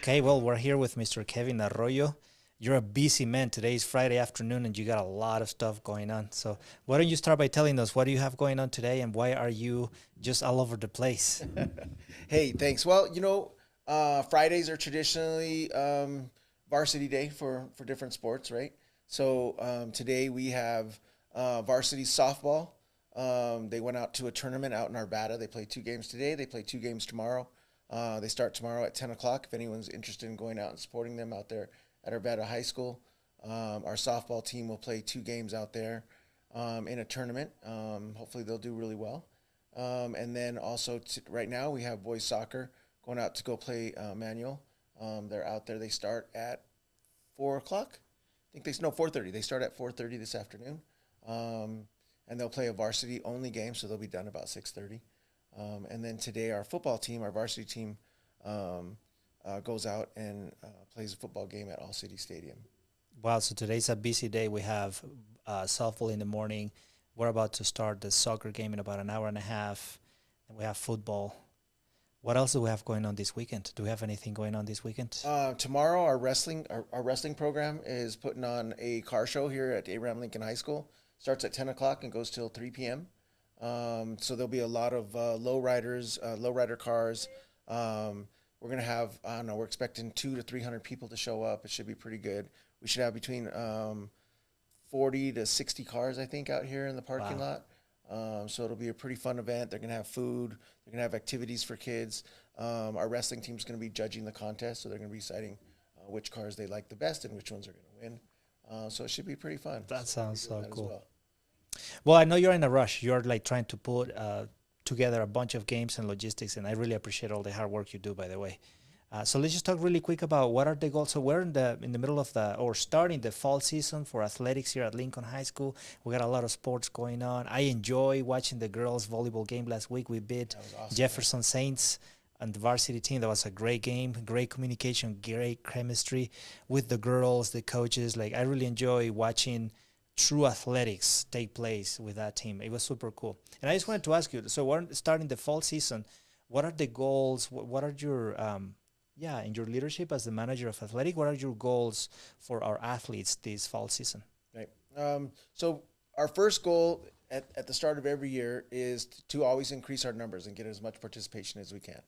Okay, well, we're here with Mr. Kevin Arroyo. You're a busy man. Today is Friday afternoon and you got a lot of stuff going on. So, why don't you start by telling us what do you have going on today and why are you just all over the place? Hey, thanks. Well, Fridays are traditionally varsity day for different sports, right? So today we have varsity softball. They went out to a tournament out in Arvada. They played two games today. They play two games tomorrow. They start tomorrow at 10 o'clock. If anyone's interested in going out and supporting them out there at Arvada High School, our softball team will play two games out there in a tournament. Hopefully, they'll do really well. And then also right now we have boys soccer going out to go play Manual. They're out there. They start at 4 o'clock. I think they no 4:30. They start at 4:30 this afternoon, and they'll play a varsity only game, so they'll be done about 6:30. And then today our football team, our varsity team, goes out and plays a football game at All City Stadium. Wow, so today's a busy day. We have softball in the morning. We're about to start the soccer game in about an hour and a half. And we have football. What else do we have going on this weekend? Do we have anything going on this weekend? Tomorrow, our wrestling program is putting on a car show here at Abraham Lincoln High School. Starts at 10 o'clock and goes till 3 p.m. So there'll be a lot of lowrider cars. We're gonna have, I don't know, we're expecting 200 to 300 people to show up. It should be pretty good. We should have between 40 to 60 cars, I think, out here in the parking Wow. lot. So it'll be a pretty fun event. They're gonna have food. They're gonna have activities for kids. Our wrestling team's gonna be judging the contest, so they're gonna be deciding which cars they like the best and which ones are gonna win. So it should be pretty fun. That So we'll be sounds doing so that as cool. well. Well, I know you're in a rush. You're like trying to put together a bunch of games and logistics, and I really appreciate all the hard work you do, by the way. So let's just talk really quick about what are the goals. So we're in the middle of the or starting the fall season for athletics here at Lincoln High School. We got a lot of sports going on. I enjoy watching the girls volleyball game last week. We beat That was awesome. Yeah. Jefferson Saints and the varsity team. That was a great game, great communication, great chemistry with the girls, the coaches. Like I really enjoy watching true athletics take place with that team. It was super cool. And I just wanted to ask you. So we're starting the fall season. What are the goals? What are your in your leadership as the manager of athletic, what are your goals for our athletes this fall season? Right. So our first goal at the start of every year is to always increase our numbers and get as much participation as we can,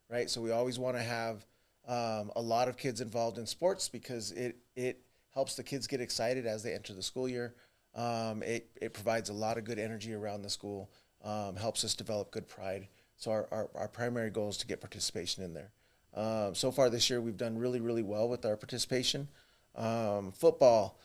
right? So we always want to have a lot of kids involved in sports because it helps the kids get excited as they enter the school year. It provides a lot of good energy around the school, helps us develop good pride. So our primary goal is to get participation in there. So far this year, we've done really, really well with our participation. Football,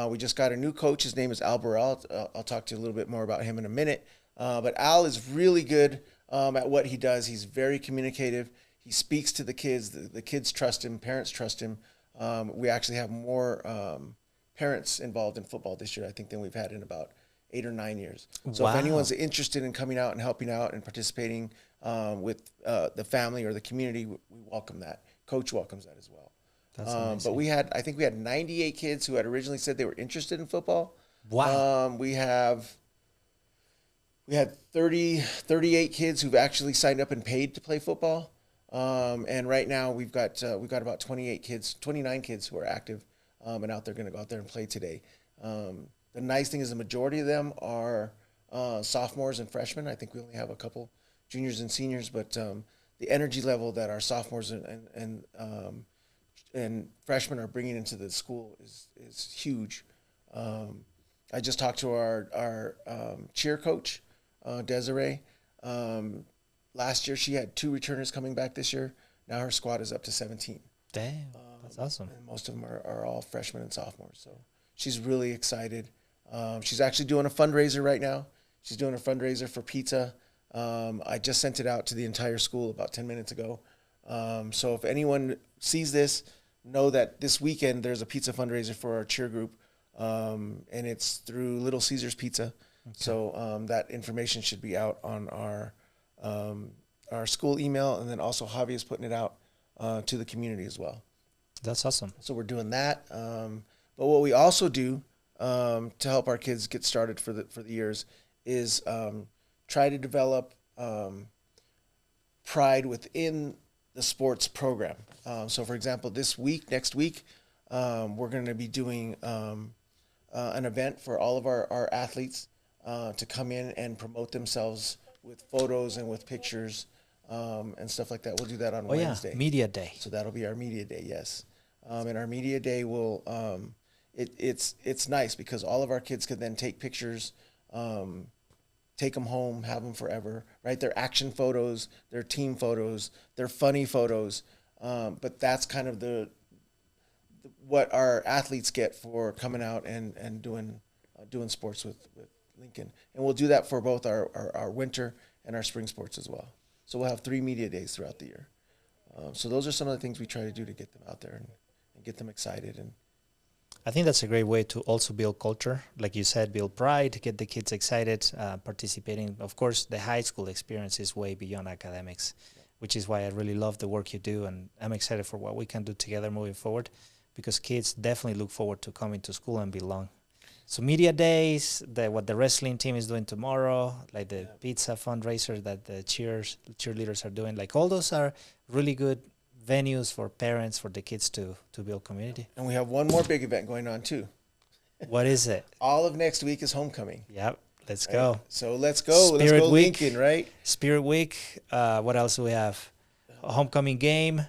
we just got a new coach. His name is Al Burrell. I'll talk to you a little bit more about him in a minute. But Al is really good at what he does. He's very communicative. He speaks to the kids. The kids trust him. Parents trust him. We actually have more parents involved in football this year, I think, than we've had in about 8 or 9 years. So if Wow, anyone's interested in coming out and helping out and participating with the family or the community, we welcome that. Coach welcomes that as well. that's But amazing. I think we had 98 kids who had originally said they were interested in football. Wow. We had 38 kids who've actually signed up and paid to play football. And right now we've got about 29 kids who are active and out there going to go out there and play today. The nice thing is the majority of them are sophomores and freshmen. I think we only have a couple juniors and seniors, but the energy level that our sophomores and freshmen are bringing into the school is huge. I just talked to our cheer coach, Desiree. Last year she had two returners coming back this year. Now her squad is up to 17. Damn, that's awesome. And most of them are all freshmen and sophomores. So she's really excited. She's actually doing a fundraiser right now. She's doing a fundraiser for pizza. I just sent it out to the entire school about 10 minutes ago. So if anyone sees this, know that this weekend there's a pizza fundraiser for our cheer group, and it's through Little Caesars Pizza. Okay. So that information should be out on our school email, and then also Javi is putting it out to the community as well. That's awesome. So we're doing that. But what we also do to help our kids get started for the years is try to develop pride within the sports program. So, for example, next week, we're going to be doing an event for all of our athletes to come in and promote themselves with photos and with pictures and stuff like that. We'll do that on Wednesday. Yeah, media day. So that'll be our media day, yes. And our media day will it's nice because all of our kids can then take pictures, take them home, have them forever, right? They're action photos, they're team photos, they're funny photos, but that's kind of what our athletes get for coming out and doing sports with Lincoln. And we'll do that for both our winter and our spring sports as well. So we'll have 3 media days throughout the year. So those are some of the things we try to do to get them out there and get them excited. And I think that's a great way to also build culture. Like you said, build pride, get the kids excited, participating. Of course, the high school experience is way beyond academics, which is why I really love the work you do. And I'm excited for what we can do together moving forward, because kids definitely look forward to coming to school and belong. So media days, what the wrestling team is doing tomorrow, like the pizza fundraiser that the cheerleaders are doing, like all those are really good venues for parents, for the kids to build community. And we have one more big event going on too. What is it? All of next week is homecoming. Yep, let's Right? go. So let's go. Let's Spirit go Week. Lincoln, right? Spirit Week. What else do we have? A homecoming game,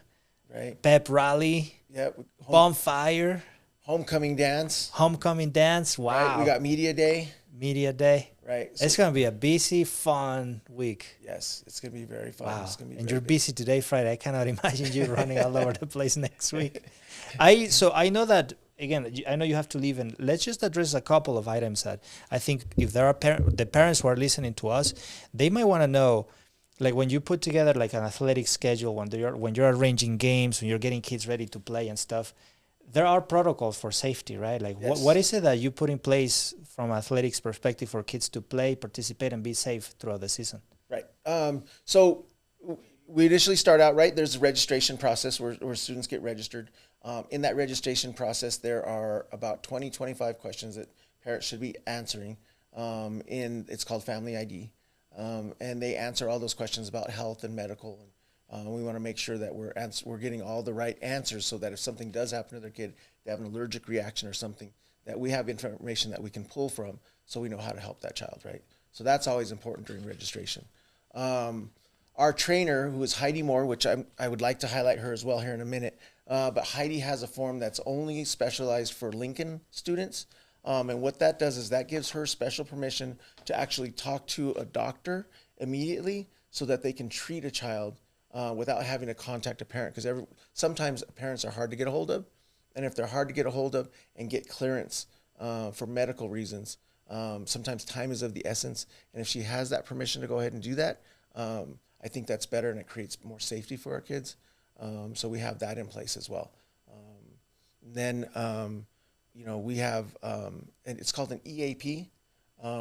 Right. pep rally, Yep. bonfire, Homecoming dance. homecoming dance. Wow. Right. We got media day. media day. Right. It's going to be a busy, fun week. Yes, it's gonna be very fun. Wow. It's gonna be And very you're big. busy today, Friday. I cannot imagine you running all over the place next week. So I know that, again, I know you have to leave, and let's just address a couple of items that I think if there are the parents who are listening to us, they might want to know, like when you put together like an athletic schedule, when you're arranging games, when you're getting kids ready to play and stuff, there are protocols for safety, right? Like Yes. what is it that you put in place from athletics perspective for kids to play, participate, and be safe throughout the season? Right. So we initially start out, right, there's a registration process where students get registered. In that registration process, there are about 25 questions that parents should be answering. It's called Family ID. And they answer all those questions about health and medical. We want to make sure that we're getting all the right answers so that if something does happen to their kid, they have an allergic reaction or something, that we have information that we can pull from so we know how to help that child, right? So that's always important during registration. Our trainer, who is Heidi Moore, which I would like to highlight her as well here in a minute, but Heidi has a form that's only specialized for Lincoln students. And what that does is that gives her special permission to actually talk to a doctor immediately so that they can treat a child without having to contact a parent. Because sometimes parents are hard to get a hold of. And if they're hard to get a hold of and get clearance for medical reasons, sometimes time is of the essence. And if she has that permission to go ahead and do that, I think that's better and it creates more safety for our kids. So we have that in place as well. Then we have, and it's called an EAP,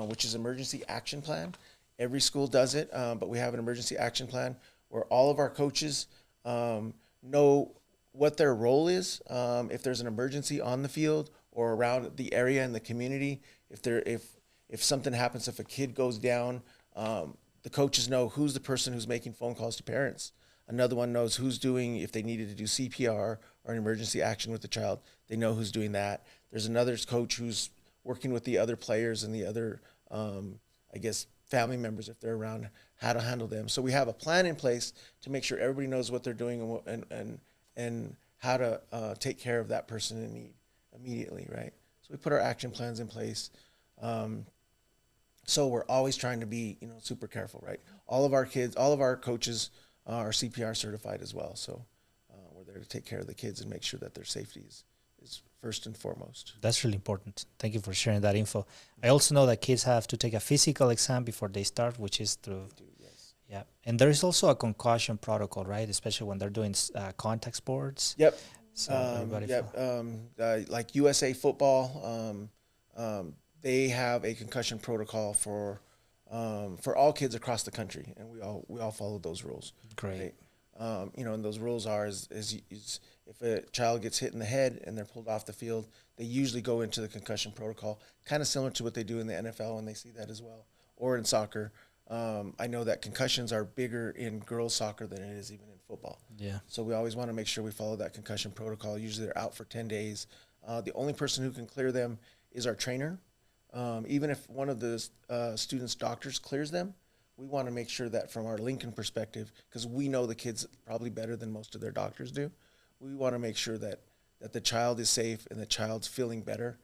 which is Emergency Action Plan. Every school does it, but we have an emergency action plan where all of our coaches know what their role is. If there's an emergency on the field or around the area in the community, if something happens, if a kid goes down, the coaches know who's the person who's making phone calls to parents. Another one knows who's doing, if they needed to do CPR or an emergency action with the child, they know who's doing that. There's another coach who's working with the other players and the other, family members, if they're around, how to handle them. So we have a plan in place to make sure everybody knows what they're doing and how to take care of that person in need immediately, right? So we put our action plans in place. So we're always trying to be, super careful, right? All of our coaches are CPR certified as well. So we're there to take care of the kids and make sure that their safety is first and foremost. That's really important. Thank you for sharing that info. I also know that kids have to take a physical exam before they start, which is through. Yes. Yeah. And there is also a concussion protocol, right? Especially when they're doing contact sports. Yep. So everybody like USA football, they have a concussion protocol for all kids across the country, and we all follow those rules. Great. Right? And those rules are is if a child gets hit in the head and they're pulled off the field, they usually go into the concussion protocol, kind of similar to what they do in the NFL, and they see that as well, or in soccer. I know that concussions are bigger in girls soccer than it is even in football. Yeah. So we always want to make sure we follow that concussion protocol. Usually they're out for 10 days. The only person who can clear them is our trainer. Even if one of the students' doctors clears them, we want to make sure that from our Lincoln perspective, because we know the kids probably better than most of their doctors do, we want to make sure that the child is safe and the child's feeling better,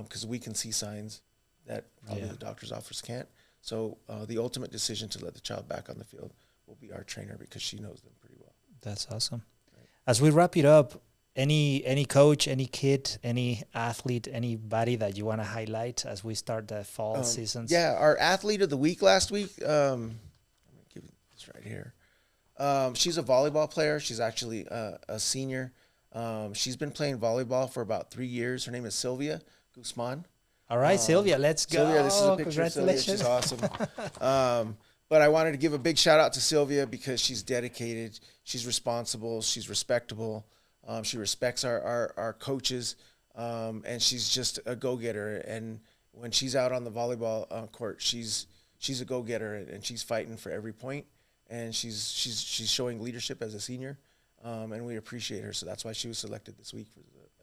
because we can see signs that probably the doctor's office can't. So the ultimate decision to let the child back on the field will be our trainer, because she knows them pretty well. That's awesome. Right. As we wrap it up, any coach, any kid, any athlete, anybody that you want to highlight as we start the fall seasons? Yeah, our athlete of the week last week, I'm going to give you this right here. She's a volleyball player. She's actually a senior. She's been playing volleyball for about 3 years. Her name is Sylvia Guzman. All right, Sylvia, let's go. Sylvia, this is a picture of Sylvia. She's awesome. But I wanted to give a big shout out to Sylvia because she's dedicated, she's responsible, she's respectable, she respects our coaches, and she's just a go-getter. And when she's out on the volleyball court, she's a go-getter, and she's fighting for every point, and she's showing leadership as a senior, and we appreciate her. So that's why she was selected this week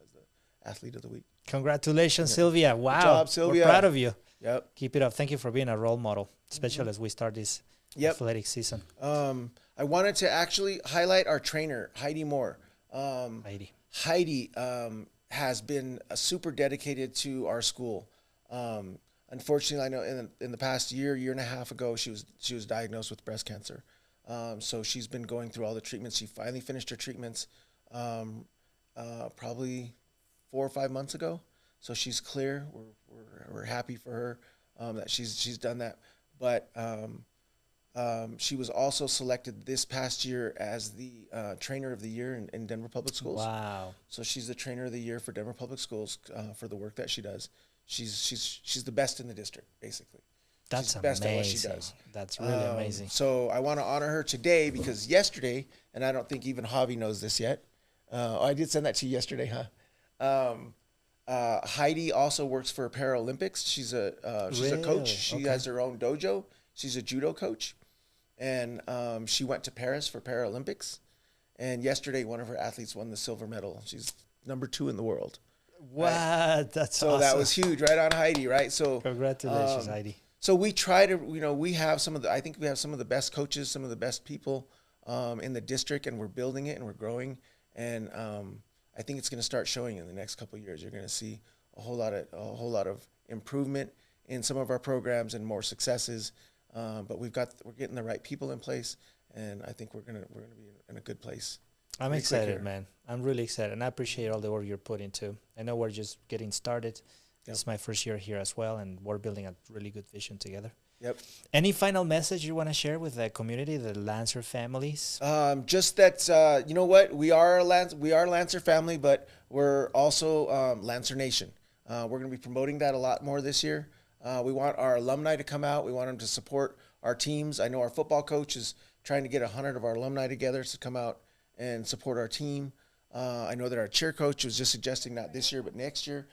as the athlete of the week. Congratulations, Sylvia. Wow. Good job, Sylvia. We're proud of you. Yep. Keep it up. Thank you for being a role model, especially as we start this athletic season. I wanted to actually highlight our trainer, Heidi Moore. Heidi has been super dedicated to our school. Unfortunately, I know in the past year and a half ago, she was diagnosed with breast cancer. So she's been going through all the treatments. She finally finished her treatments probably 4 or 5 months ago. So she's clear. We're happy for her that she's done that. But she was also selected this past year as the trainer of the year in Denver Public Schools. Wow! So she's the trainer of the year for Denver Public Schools for the work that she does. She's the best in the district, basically. That's she's the best amazing. at what she does. That's really amazing. So I want to honor her today because yesterday, and I don't think even Javi knows this yet. I did send that to you yesterday, huh? Heidi also works for Paralympics. She's a coach. She has her own dojo. She's a judo coach, and she went to Paris for Paralympics. And yesterday, one of her athletes won the silver medal. She's number 2 in the world. What? Right? That's so awesome. that was huge, right on Heidi, right? So congratulations, Heidi. So we try to, we have I think we have some of the best coaches, some of the best people in the district, and we're building it and we're growing. And I think it's going to start showing in the next couple of years. You're going to see a whole lot of improvement in some of our programs and more successes. But we're getting the right people in place, and I think we're gonna be in a good place. I'm excited, man. I'm really excited, and I appreciate all the work you're putting too. I know we're just getting started. Yep. It's my first year here as well, and we're building a really good vision together. Yep. Any final message you want to share with the community, the Lancer families? Just that you know what, we are Lancer family, but we're also Lancer Nation. We're going to be promoting that a lot more this year. We want our alumni to come out. We want them to support our teams. I know our football coach is trying to get 100 of our alumni together to come out and support our team. I know that our cheer coach was just suggesting not this year, but next year.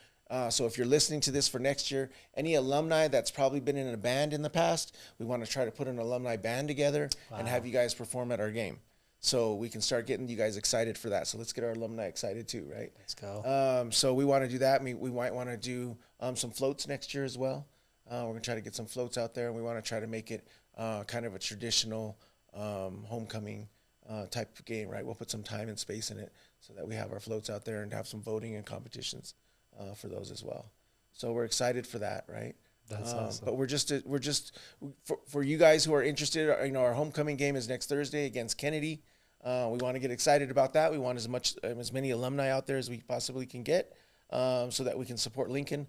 So if you're listening to this for next year, any alumni that's probably been in a band in the past, we want to try to put an alumni band together and have you guys perform at our game. So we can start getting you guys excited for that. So let's get our alumni excited too, right? Let's go. So we want to do that. We might want to do some floats next year as well. We're going to try to get some floats out there, and we want to try to make it kind of a traditional homecoming type of game, right? We'll put some time and space in it so that we have our floats out there and have some voting and competitions for those as well. So we're excited for that, right? That's awesome. But we're just for you guys who are interested. Our homecoming game is next Thursday against Kennedy. We want to get excited about that. We want as many alumni out there as we possibly can get, so that we can support Lincoln.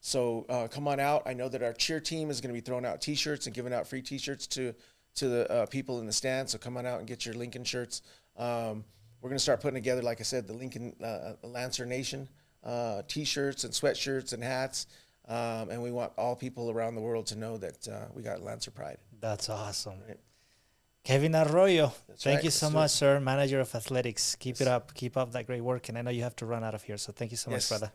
So come on out. I know that our cheer team is going to be throwing out T-shirts and giving out free T-shirts to the people in the stands. So come on out and get your Lincoln shirts. We're going to start putting together, like I said, the Lincoln Lancer Nation T-shirts and sweatshirts and hats. And we want all people around the world to know that we got Lancer pride. That's awesome. Right. Kevin Arroyo, thank you so much, sir, Manager of Athletics. Keep it up. Keep up that great work. And I know you have to run out of here, so thank you so much, brother.